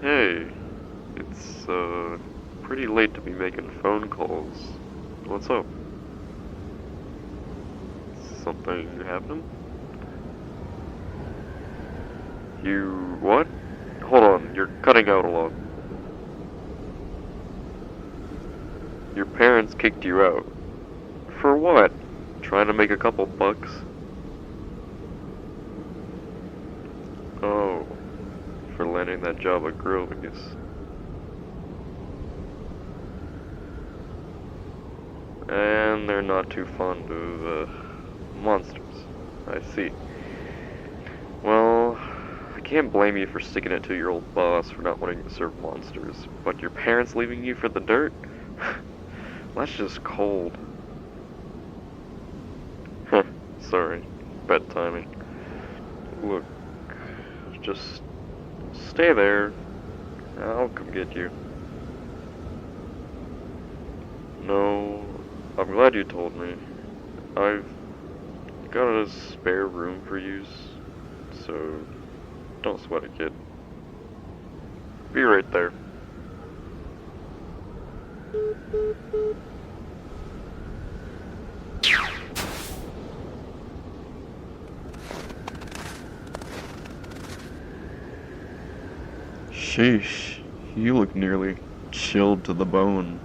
Hey, it's, pretty late to be making phone calls. What's up? Something happening? You... what? Hold on, you're cutting out a lot. Your parents kicked you out. For what? Trying to make a couple bucks? Oh, for landing that job at Devious. And they're not too fond of, monsters. I see. Well, I can't blame you for sticking it to your old boss for not wanting to serve monsters, but your parents leaving you for the dirt? That's just cold. Huh, sorry. Bad timing. Look, just stay there. I'll come get you. No, I'm glad you told me. I've got a spare room for use, so don't sweat it, kid. Be right there. Sheesh, you look nearly chilled to the bone.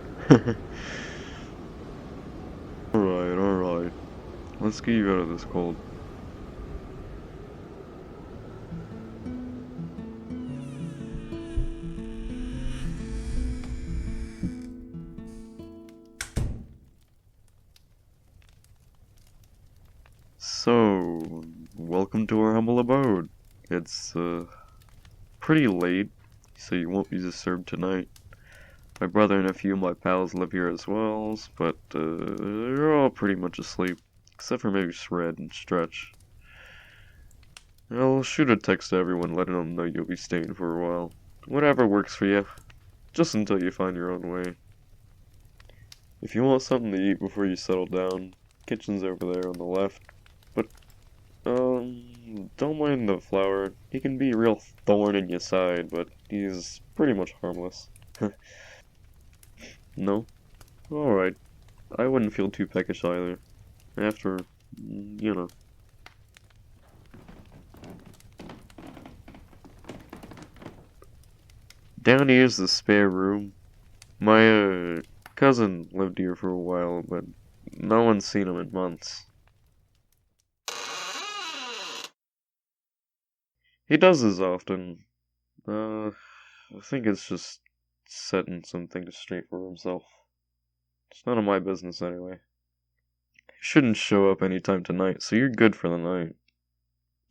Alright. Let's get you out of this cold. So, welcome to our humble abode. It's, pretty late, so you won't be disturbed tonight. My brother and a few of my pals live here as well, but, they're all pretty much asleep, except for maybe Shred and Stretch. I'll shoot a text to everyone letting them know you'll be staying for a while. Whatever works for you, just until you find your own way. If you want something to eat before you settle down, kitchen's over there on the left, but, don't mind the flower. He can be a real thorn in your side, but he's pretty much harmless. No? Alright. I wouldn't feel too peckish either. After, you know. Down here's the spare room. My, cousin lived here for a while, but no one's seen him in months. He does this often. I think it's just setting some things straight for himself. It's none of my business anyway. He shouldn't show up anytime tonight, so you're good for the night.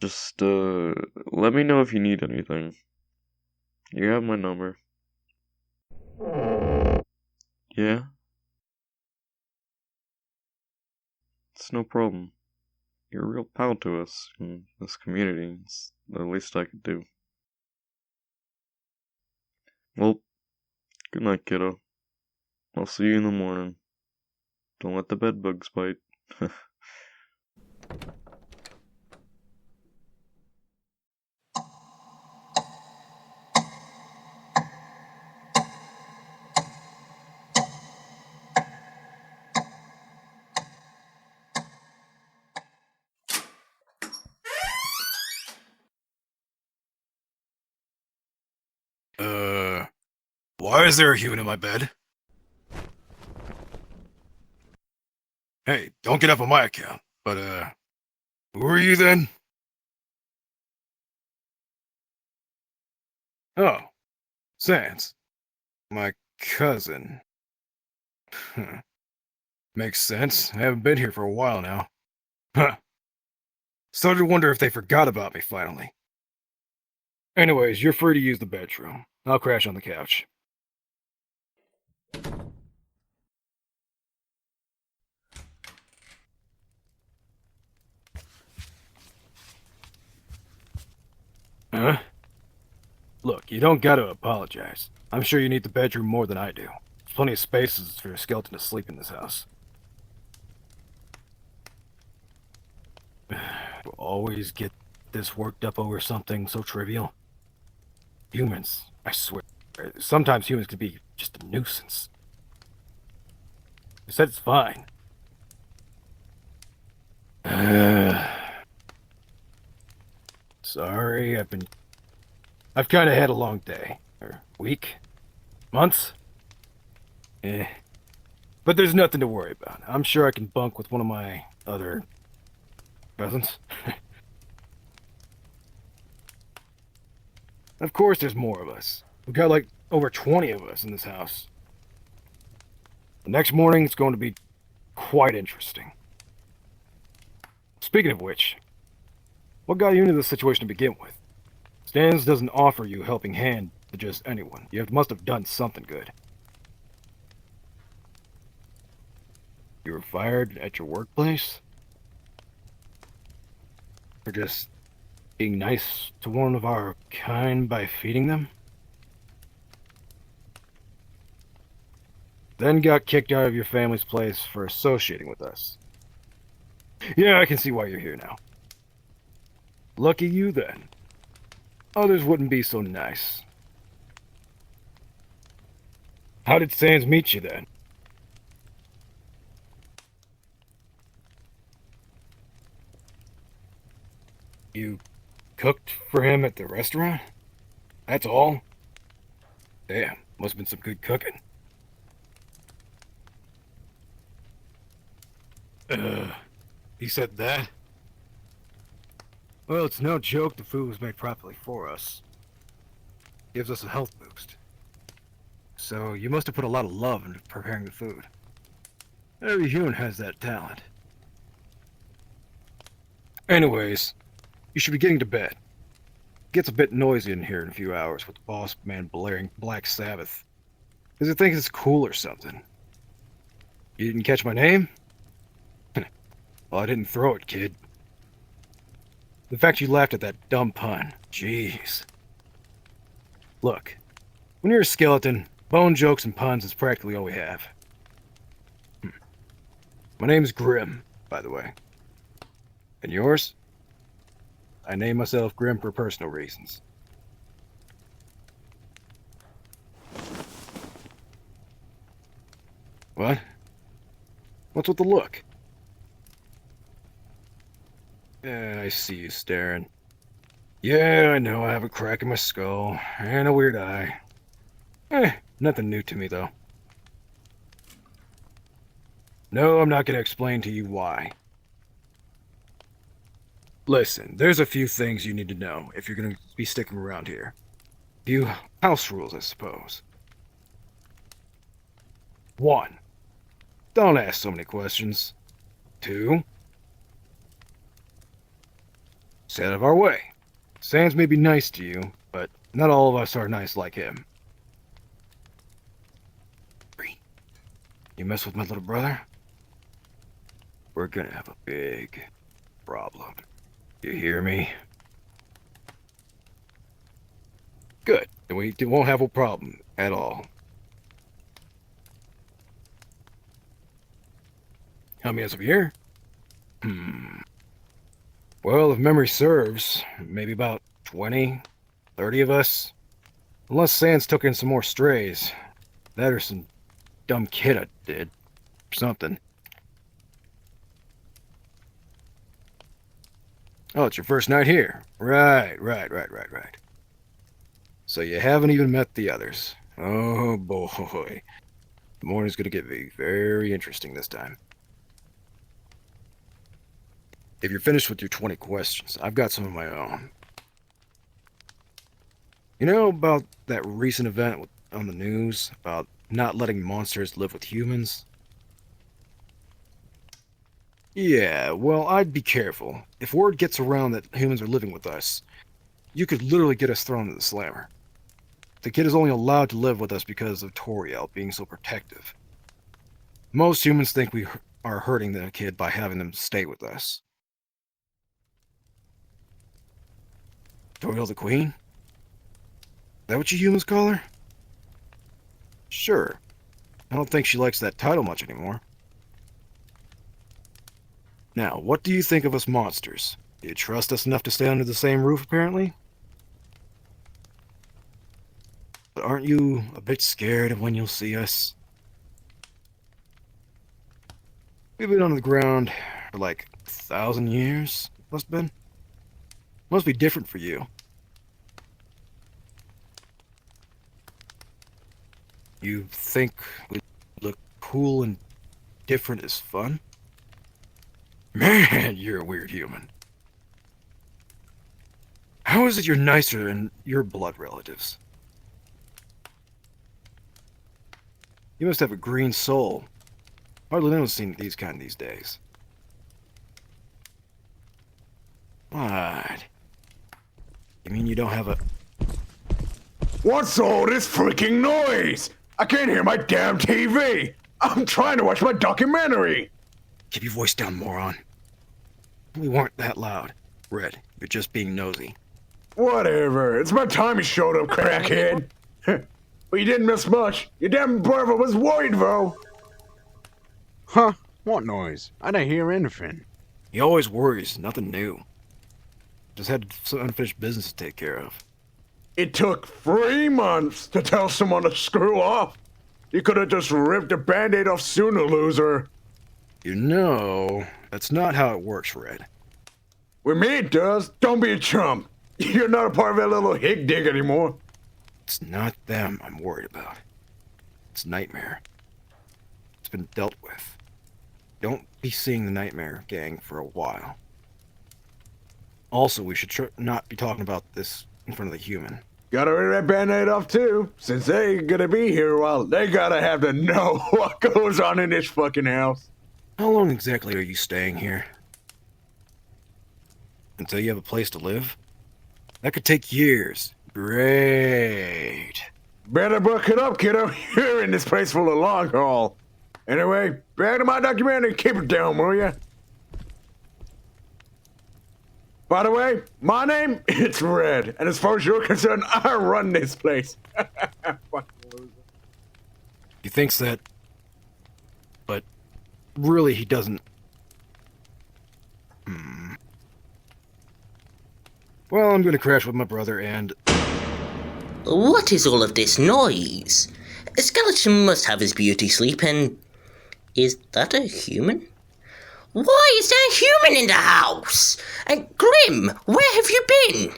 Just, let me know if you need anything. You have my number. Yeah? It's no problem. You're a real pal to us in this community. It's the least I could do. Well, good night, kiddo. I'll see you in the morning. Don't let the bed bugs bite. Why is there a human in my bed? Hey, don't get up on my account. But, who are you then? Oh, Sans. My cousin. Makes sense. I haven't been here for a while now. Huh. Started to wonder if they forgot about me finally. Anyways, you're free to use the bedroom. I'll crash on the couch. Huh? Look, you don't gotta apologize. I'm sure you need the bedroom more than I do. It's plenty of spaces for a skeleton to sleep in this house. We'll always get this worked up over something so trivial. Humans, I swear. Sometimes humans can be just a nuisance. I said it's fine. Sorry, I've kind of had a long day. Or week? Months? But there's nothing to worry about. I'm sure I can bunk with one of my other cousins. Of course there's more of us. We've got like over 20 of us in this house. The next morning it's going to be quite interesting. Speaking of which, what got you into this situation to begin with? Stans doesn't offer you a helping hand to just anyone. You must have done something good. You were fired at your workplace? For just being nice to one of our kind by feeding them? Then got kicked out of your family's place for associating with us. Yeah, I can see why you're here now. Lucky you, then. Others wouldn't be so nice. How did Sans meet you, then? You cooked for him at the restaurant? That's all? Damn, must have been some good cooking. He said that? Well, it's no joke the food was made properly for us. Gives us a health boost. So you must have put a lot of love into preparing the food. Every human has that talent. Anyways, you should be getting to bed. It gets a bit noisy in here in a few hours with the boss man blaring Black Sabbath. Does he think it's cool or something? You didn't catch my name? Well, I didn't throw it, kid. The fact you laughed at that dumb pun. Jeez. Look, when you're a skeleton, bone jokes and puns is practically all we have. My name's Grimm, by the way. And yours? I named myself Grimm for personal reasons. What? What's with the look? Yeah, I see you staring. Yeah, I know I have a crack in my skull, and a weird eye. Nothing new to me, though. No, I'm not gonna explain to you why. Listen, there's a few things you need to know if you're gonna be sticking around here. A few house rules, I suppose. 1. Don't ask so many questions. 2. Stay out of our way. Sans may be nice to you, but not all of us are nice like him. 3. You mess with my little brother? We're gonna have a big problem. You hear me? Good. Then we won't have a problem at all. How many of us are here? Well, if memory serves, maybe about 20, 30 of us. Unless Sans took in some more strays. That or some dumb kid I did. Or something. Oh, it's your first night here. Right. So you haven't even met the others. Oh boy. The morning's gonna get very interesting this time. If you're finished with your 20 questions, I've got some of my own. You know about that recent event on the news about not letting monsters live with humans? Yeah, well, I'd be careful. If word gets around that humans are living with us, you could literally get us thrown to the slammer. The kid is only allowed to live with us because of Toriel being so protective. Most humans think we are hurting the kid by having them stay with us. Toriel the Queen? Is that what you humans call her? Sure. I don't think she likes that title much anymore. Now, what do you think of us monsters? Do you trust us enough to stay under the same roof, apparently? But aren't you a bit scared of when you'll see us? We've been on the ground for like 1,000 years, must have been. Must be different for you. You think we look cool and different is fun? Man, you're a weird human. How is it you're nicer than your blood relatives? You must have a green soul. Hardly anyone's seen these kind these days. What? You mean you don't have a... What's all this freaking noise? I can't hear my damn TV! I'm trying to watch my documentary! Keep your voice down, moron. We weren't that loud. Red, you're just being nosy. Whatever, it's about time you showed up, crackhead. But you didn't miss much. Your damn brother was worried, though. Huh? What noise? I don't hear anything. He always worries, nothing new. Just had some unfinished business to take care of. It took 3 months to tell someone to screw off. You could have just ripped the band-aid off sooner, loser. You know, that's not how it works, Red. With me it does. Don't be a chump. You're not a part of that little hick dig anymore. It's not them I'm worried about. It's Nightmare. It's been dealt with. Don't be seeing the Nightmare gang for a while. Also, we should not be talking about this in front of the human. Gotta rip that band-aid off too. Since they ain't gonna be here a while, they gotta have to know what goes on in this fucking house. How long exactly are you staying here? Until you have a place to live? That could take years. Great. Better book it up, kiddo. You're in this place for the long haul. Anyway, back to my documentary. Keep it down, will ya? By the way, my name, it's Red. And as far as you're concerned, I run this place. Fucking loser. He thinks that, but really he doesn't. Well, I'm gonna crash with my brother and... What is all of this noise? A skeleton must have his beauty sleep, and... Is that a human? Why is there a human in the house? And Grimm, where have you been?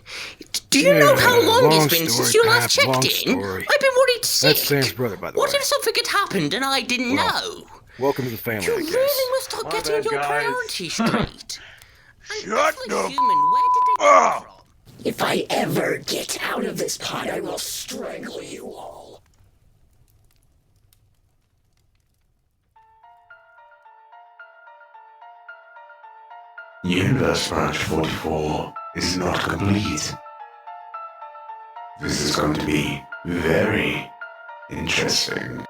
Do you know how long it's been since you last checked in? I've been worried sick. That's Sam's brother, by the way. What if something had happened and I didn't know? Welcome to the family, You I guess. really must start getting your priorities straight. Shut up! Human, where did they come from? If I ever get out of this pod, I will strangle you all. Universe Branch 44 is not complete. This is going to be very interesting.